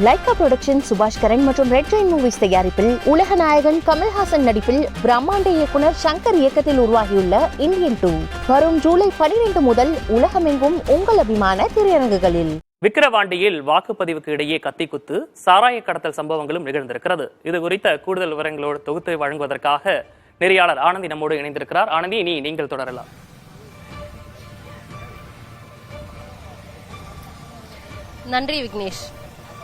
Lyca production சுபாஷ் கரன் மற்றும் red Jain movies தயாரிப்பில் உலக நாயகன் கமல்ஹாசன் நடிப்பில் பிரம்மாண்ட இயக்குனர் சங்கர் இயக்கத்தில் உருவாகியுள்ள இந்தியன் 2 வரும் ஜூலை 12 முதல் உலகமெங்கும் உங்கள் அபிமான திரையரங்குகளில். விக்கிரவாண்டியில் வாக்குப்பதிவுக்கு இடையே கத்திக்குத்து, சாராய கடத்தல் சம்பவங்களும் நிகழ்ந்திருக்கிறது. இது குறித்த கூடுதல் விவரங்களோடு தொகுத்து வழங்குவதற்காக நெறியாளர் ஆனந்தி நம்மோடு இணைந்திருக்கிறார். ஆனந்தி, நீங்கள் தொடரலாம். நன்றி விக்னேஷ்.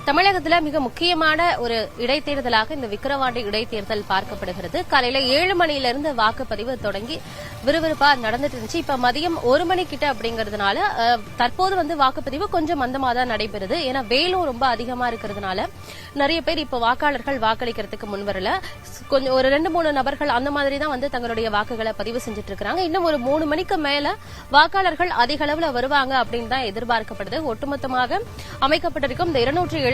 தமிழகத்துல மிக முக்கியமான ஒரு இடைத்தேர்தலாக இந்த விக்கிரவாண்டி இடைத்தேர்தல் பார்க்கப்படுகிறது. காலையில 7 மணியிலிருந்து வாக்குப்பதிவு தொடங்கி விறுவிறுப்பா நடந்துட்டு இருந்துச்சு. இப்ப மதியம் 1 மணி கிட்ட அப்படிங்கறதுனால தற்போது வாக்குப்பதிவு கொஞ்சம் மந்தமா தான் நடைபெறுது. ஏன்னா வெயிலும் ரொம்ப அதிகமா இருக்கிறதுனால நிறைய பேர் இப்ப வாக்காளர்கள் வாக்களிக்கிறதுக்கு முன்வரல. கொஞ்சம் ஒரு 2-3 நபர்கள் அந்த மாதிரி தான் தங்களுடைய வாக்குகளை பதிவு செஞ்சுட்டு இருக்காங்க. இன்னும் ஒரு 3 மணிக்கு மேல வாக்காளர்கள் அதிக அளவுல வருவாங்க அப்படின்னு தான் எதிர்பார்க்கப்படுது. ஒட்டுமொத்தமாக அமைக்கப்பட்டிருக்கும் இந்த 276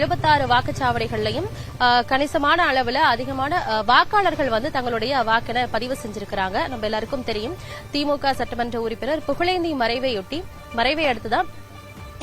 வாக்குச்சாவடிகள்லையும் கணிசமான அளவுல அதிகமான வாக்காளர்கள் தங்களுடைய வாக்கினை பதிவு செஞ்சிருக்கிறாங்க. நம்ம எல்லாருக்கும் தெரியும், திமுக சட்டமன்ற உறுப்பினர் புகழேந்தி மறைவை அடுத்துதான்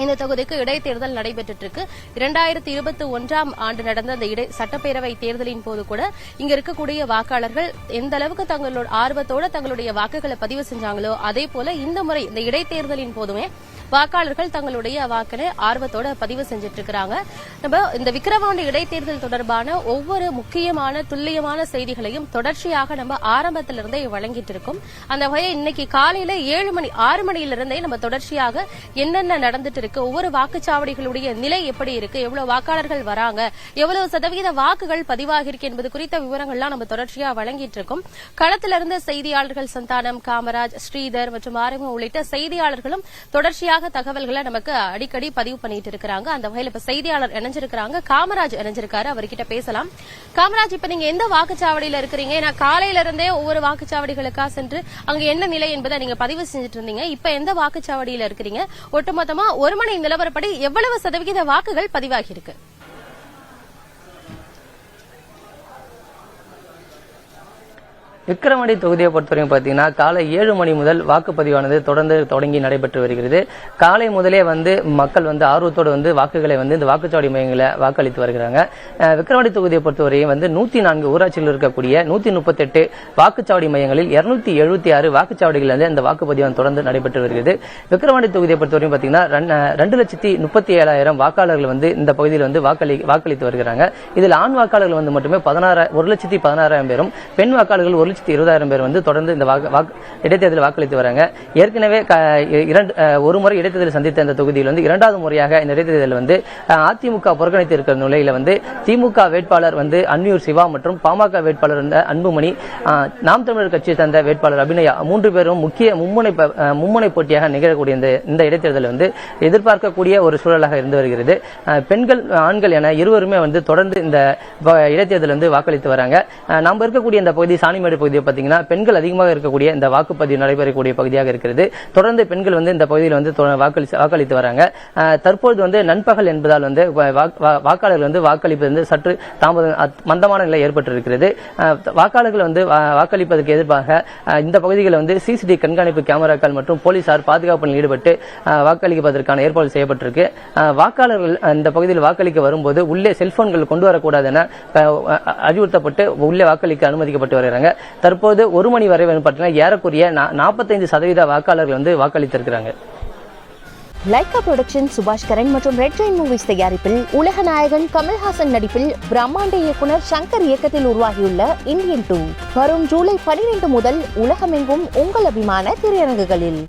இந்த தொகுதிக்கு இடைத்தேர்தல் நடைபெற்று இருக்கு. 2021ஆம் ஆண்டு நடந்த அந்த சட்டப்பேரவை தேர்தலின் போது கூட இங்க இருக்கக்கூடிய வாக்காளர்கள் எந்த அளவுக்கு தங்களோட ஆர்வத்தோட தங்களுடைய வாக்குகளை பதிவு செஞ்சாங்களோ அதே போல இந்த முறை இந்த இடைத்தேர்தலின் போதுமே வாக்காளர்கள் தங்களுடைய வாக்கினை ஆர்வத்தோட பதிவு செஞ்சிட்டு இருக்கிறாங்க. நம்ம இந்த விக்கிரவாண்டி இடைத்தேர்தல் தொடர்பான ஒவ்வொரு முக்கியமான துல்லியமான செய்திகளையும் தொடர்ச்சியாக நம்ம ஆரம்பத்திலிருந்தே வழங்கிட்டு இருக்கோம். அந்த வகையில் இன்னைக்கு காலையில 6 மணியிலிருந்தே நம்ம தொடர்ச்சியாக என்னென்ன நடந்துட்டு இருக்கு, ஒவ்வொரு வாக்குச்சாவடிகளுடைய நிலை எப்படி இருக்கு, எவ்வளவு வாக்காளர்கள் வராங்க, எவ்வளவு சதவீத வாக்குகள் பதிவாகி இருக்கு என்பது குறித்த விவரங்கள்லாம் நம்ம தொடர்ச்சியா வழங்கிட்டு இருக்கோம். களத்திலிருந்து செய்தியாளர்கள் சந்தானம், காமராஜ், ஸ்ரீதர் மற்றும் ஆரம்பம் உள்ளிட்ட செய்தியாளர்களும் தொடர்ச்சியாக தகவல்களை நமக்கு அடிக்கடி பதிவு பண்ணிட்டு இருக்காங்க. அந்த வகையில் இப்ப செய்தியாளர் இணைஞ்சிருக்காங்க, காமராஜ் இணைஞ்சிருக்காரு. அவர்கிட்ட பேசலாம். காமராஜ், இப்ப நீங்க எந்த வாக்குச்சாவடியில இருக்கிறீங்க? ஏன்னா காலையில இருந்தே ஒவ்வொரு வாக்குச்சாவடிகளுக்கா சென்று அங்க என்ன நிலை என்பதை நீங்க பதிவு செஞ்சுட்டு இருந்தீங்க. இப்ப எந்த வாக்குச்சாவடியில இருக்கிறீங்க? ஒட்டுமொத்தமா 1 மணி நிலவரப்படி எவ்வளவு சதவிகித வாக்குகள் பதிவாகி இருக்கு? விக்கிரவாண்டி தொகுதியை பொறுத்தவரைக்கும் பார்த்தீங்கன்னா காலை 7 மணி முதல் வாக்குப்பதிவானது தொடங்கி நடைபெற்று வருகிறது. காலை முதலே மக்கள் ஆர்வத்தோடு வாக்குகளை இந்த வாக்குச்சாவடி மையங்களை வாக்களித்து வருகிறாங்க. விக்கிரவாண்டி தொகுதியை பொறுத்தவரையும் 104 ஊராட்சியில் இருக்கக்கூடிய 138 வாக்குச்சாவடி மையங்களில் 276 வாக்குச்சாவடிகள் இந்த வாக்குப்பதிவு தொடர்ந்து நடைபெற்று வருகிறது. விக்கிரவாண்டி தொகுதியை பொறுத்தவரையும் பார்த்தீங்கன்னா 2,37,000 வாக்காளர்கள் இந்த பகுதியில் வாக்களித்து வருகிறாங்க. இதில் ஆண் வாக்காளர்கள் மட்டுமே 1,16,000 பேரும், பெண் வாக்காளர்கள் 1,20,000 பேர் தொடர்ந்து இந்த இடைத்தேர்தல் வாக்களித்து வராங்க. ஏற்கனவே ஒரு முறை இடைத்தேர்தல் சந்தித்த இந்த தொகுதியில் 2வது முறையாக இந்த இடைத்தேர்தல் அதிமுக புறக்கணித்து இருக்கிற நிலையில திமுக வேட்பாளர் அன்னியூர் சிவா மற்றும் பாமக வேட்பாளர் அன்புமணி, நாம் தமிழர் கட்சியை சேர்ந்த வேட்பாளர் அபிநயா 3 பேரும் முக்கிய மும்முனை போட்டியாக நிகழக்கூடிய இந்த இடைத்தேர்தல் எதிர்பார்க்கக்கூடிய ஒரு சூழலாக இருந்து வருகிறது. பெண்கள், ஆண்கள் என இருவருமே தொடர்ந்து இந்த இடைத்தேர்தல் வாக்களித்து வராங்க. நாம் இருக்கக்கூடிய இந்த பகுதி சாணிமேடு பகுதியை பார்த்தீங்கன்னா பெண்கள் அதிகமாக இருக்கக்கூடிய இந்த வாக்குப்பதிவு நடைபெறக்கூடிய பகுதியாக இருக்கிறது. தொடர்ந்து பெண்கள் இந்த பகுதியில் வாக்களித்து வராங்க. தற்போது நண்பகல் என்பதால் வாக்காளர்கள் வாக்களிப்பது சற்று மந்தமான நிலை ஏற்பட்டிருக்கிறது. வாக்காளர்கள் வாக்களிப்பதற்கு எதிர்ப்பாக இந்த பகுதிகளில் சிசிடிவி கண்காணிப்பு கேமராக்கள் மற்றும் போலீசார் பாதுகாப்பில் ஈடுபட்டு வாக்களிப்பதற்கான ஏற்பாடு செய்யப்பட்டிருக்கு. வாக்காளர்கள் இந்த பகுதியில் வாக்களிக்க வரும்போது உள்ளே செல்போன்கள் கொண்டு வரக்கூடாது என அறிவுறுத்தப்பட்டு உள்ளே வாக்களிக்க அனுமதிக்கப்பட்டு வருகிறாங்க. தற்போது 1 மணி வரை ஏறக்குறைய 45% வாக்காளர்கள் வாக்களித்திருக்கிறாங்க. லைகா புரொடக்ஷன் சுபாஷ் கரன் மற்றும் ரெட் ஜெயின் மூவிஸ் தயாரிப்பில் உலக நாயகன் கமல்ஹாசன் நடிப்பில் பிரம்மாண்ட இயக்குனர் சங்கர் இயக்கத்தில் உருவாகியுள்ள இந்தியன் 2 வரும் ஜூலை 12 முதல் உலகமெங்கும் உங்கள் அபிமான திரையரங்குகளில்.